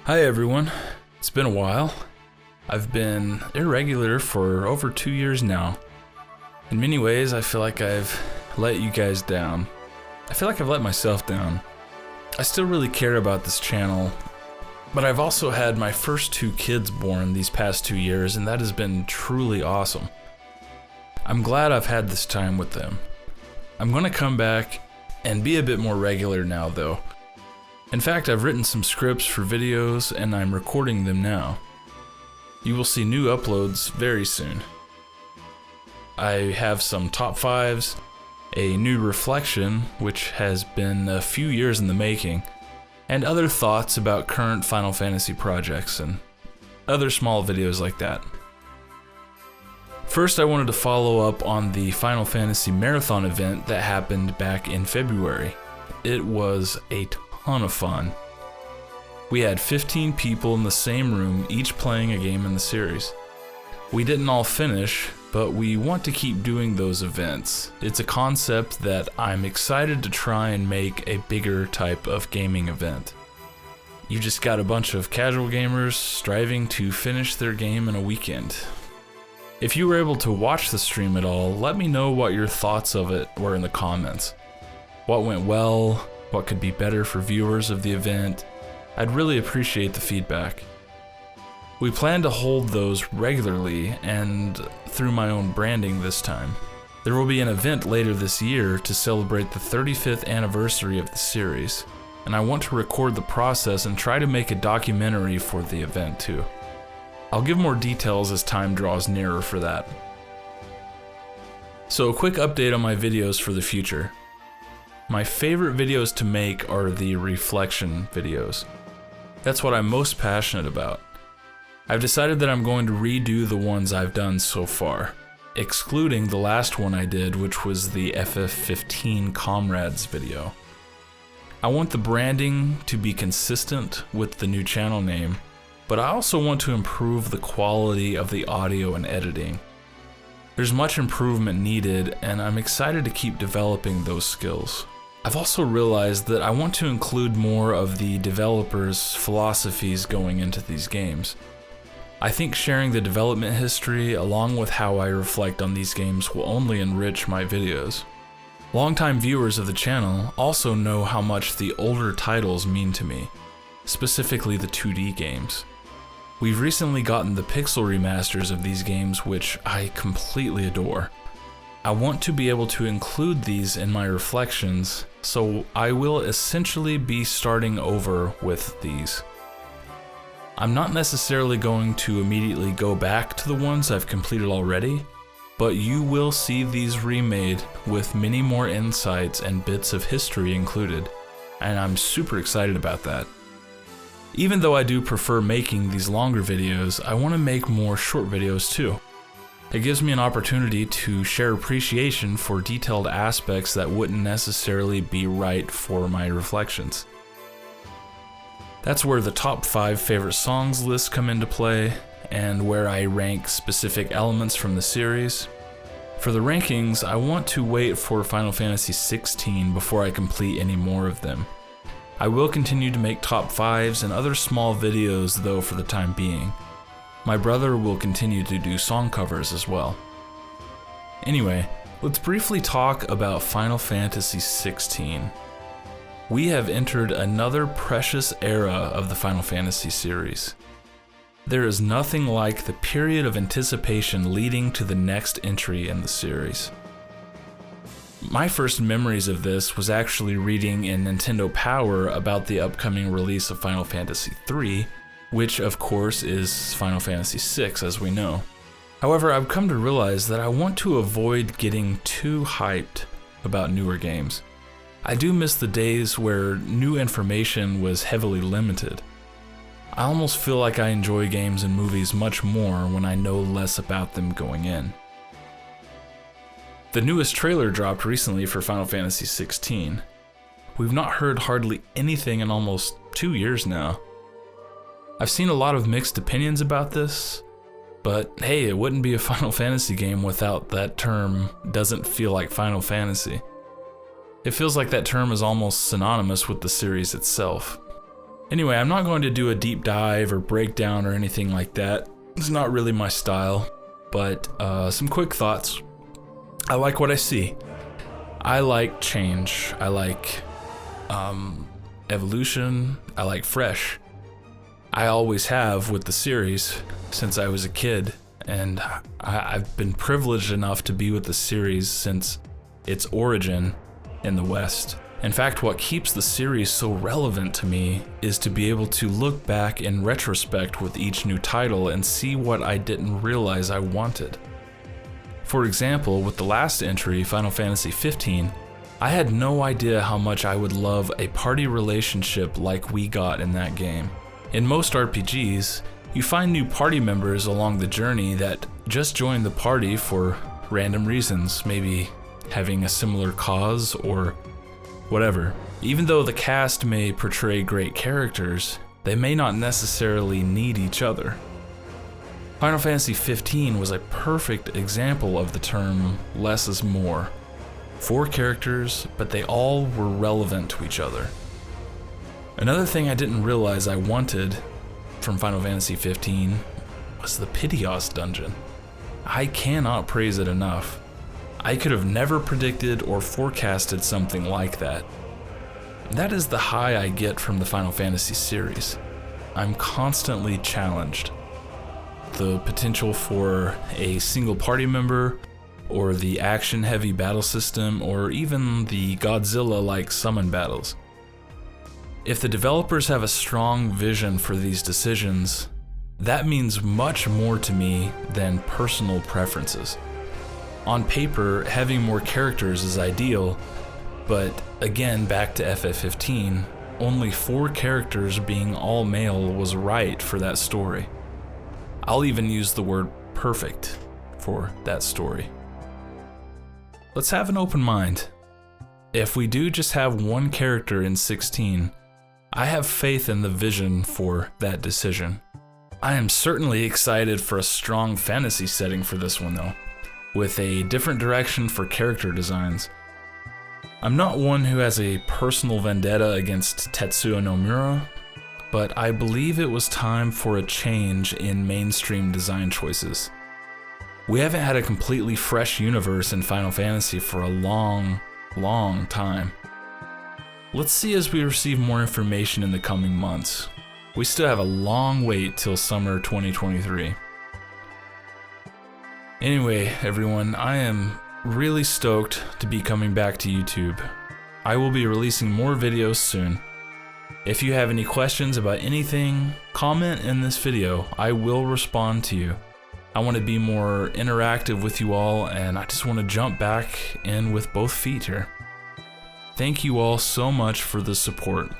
Hi everyone, it's been a while. I've been irregular for over 2 years now. In many ways, I feel like I've let you guys down. I feel like I've let myself down. I still really care about this channel, but I've also had my first 2 kids born these past 2 years, and that has been truly awesome. I'm glad I've had this time with them. I'm gonna come back and be a bit more regular now though. In fact, I've written some scripts for videos and I'm recording them now. You will see new uploads very soon. I have some top 5s, a new reflection, which has been a few years in the making, and other thoughts about current Final Fantasy projects and other small videos like that. First, I wanted to follow up on the Final Fantasy Marathon event that happened back in February. It was a ton of fun. We had 15 people in the same room, each playing a game in the series. We didn't all finish, but we want to keep doing those events. It's a concept that I'm excited to try and make a bigger type of gaming event. You just got a bunch of casual gamers striving to finish their game in a weekend. If you were able to watch the stream at all, let me know what your thoughts of it were in the comments. What went well? What could be better for viewers of the event? I'd really appreciate the feedback. We plan to hold those regularly and through my own branding this time. There will be an event later this year to celebrate the 35th anniversary of the series, and I want to record the process and try to make a documentary for the event too. I'll give more details as time draws nearer for that. So a quick update on my videos for the future. My favorite videos to make are the reflection videos. That's what I'm most passionate about. I've decided that I'm going to redo the ones I've done so far, excluding the last one I did, which was the FF15 Comrades video. I want the branding to be consistent with the new channel name, but I also want to improve the quality of the audio and editing. There's much improvement needed, and I'm excited to keep developing those skills. I've also realized that I want to include more of the developers' philosophies going into these games. I think sharing the development history along with how I reflect on these games will only enrich my videos. Longtime viewers of the channel also know how much the older titles mean to me, specifically the 2D games. We've recently gotten the pixel remasters of these games, which I completely adore. I want to be able to include these in my reflections, so I will essentially be starting over with these. I'm not necessarily going to immediately go back to the ones I've completed already, but you will see these remade with many more insights and bits of history included, and I'm super excited about that. Even though I do prefer making these longer videos, I want to make more short videos too. It gives me an opportunity to share appreciation for detailed aspects that wouldn't necessarily be right for my reflections. That's where the top 5 favorite songs list come into play, and where I rank specific elements from the series. For the rankings, I want to wait for Final Fantasy XVI before I complete any more of them. I will continue to make top 5s and other small videos though for the time being. My brother will continue to do song covers as well. Anyway, let's briefly talk about Final Fantasy XVI. We have entered another precious era of the Final Fantasy series. There is nothing like the period of anticipation leading to the next entry in the series. My first memories of this was actually reading in Nintendo Power about the upcoming release of Final Fantasy III, which of course is Final Fantasy VI as we know. However, I've come to realize that I want to avoid getting too hyped about newer games. I do miss the days where new information was heavily limited. I almost feel like I enjoy games and movies much more when I know less about them going in. The newest trailer dropped recently for Final Fantasy XVI. We've not heard hardly anything in almost 2 years now. I've seen a lot of mixed opinions about this, but hey, it wouldn't be a Final Fantasy game without that term "doesn't feel like Final Fantasy." It feels like that term is almost synonymous with the series itself. Anyway, I'm not going to do a deep dive or breakdown or anything like that. It's not really my style, but some quick thoughts. I like what I see. I like change. I like evolution. I like fresh. I always have with the series since I was a kid, and I've been privileged enough to be with the series since its origin in the West. In fact, what keeps the series so relevant to me is to be able to look back in retrospect with each new title and see what I didn't realize I wanted. For example, with the last entry, Final Fantasy XV, I had no idea how much I would love a party relationship like we got in that game. In most RPGs, you find new party members along the journey that just join the party for random reasons, maybe having a similar cause or whatever. Even though the cast may portray great characters, they may not necessarily need each other. Final Fantasy XV was a perfect example of the term less is more. 4 characters, but they all were relevant to each other. Another thing I didn't realize I wanted from Final Fantasy XV was the Pitios dungeon. I cannot praise it enough. I could have never predicted or forecasted something like that. That is the high I get from the Final Fantasy series. I'm constantly challenged. The potential for a single party member, or the action-heavy battle system, or even the Godzilla-like summon battles. If the developers have a strong vision for these decisions, that means much more to me than personal preferences. On paper, having more characters is ideal, but again, back to FF15, only 4 characters being all male was right for that story. I'll even use the word perfect for that story. Let's have an open mind. If we do just have one character in 16, I have faith in the vision for that decision. I am certainly excited for a strong fantasy setting for this one though, with a different direction for character designs. I'm not one who has a personal vendetta against Tetsuya Nomura, but I believe it was time for a change in mainstream design choices. We haven't had a completely fresh universe in Final Fantasy for a long, long time. Let's see as we receive more information in the coming months. We still have a long wait till summer 2023. Anyway, everyone, I am really stoked to be coming back to YouTube. I will be releasing more videos soon. If you have any questions about anything, comment in this video. I will respond to you. I want to be more interactive with you all, and I just want to jump back in with both feet here. Thank you all so much for the support.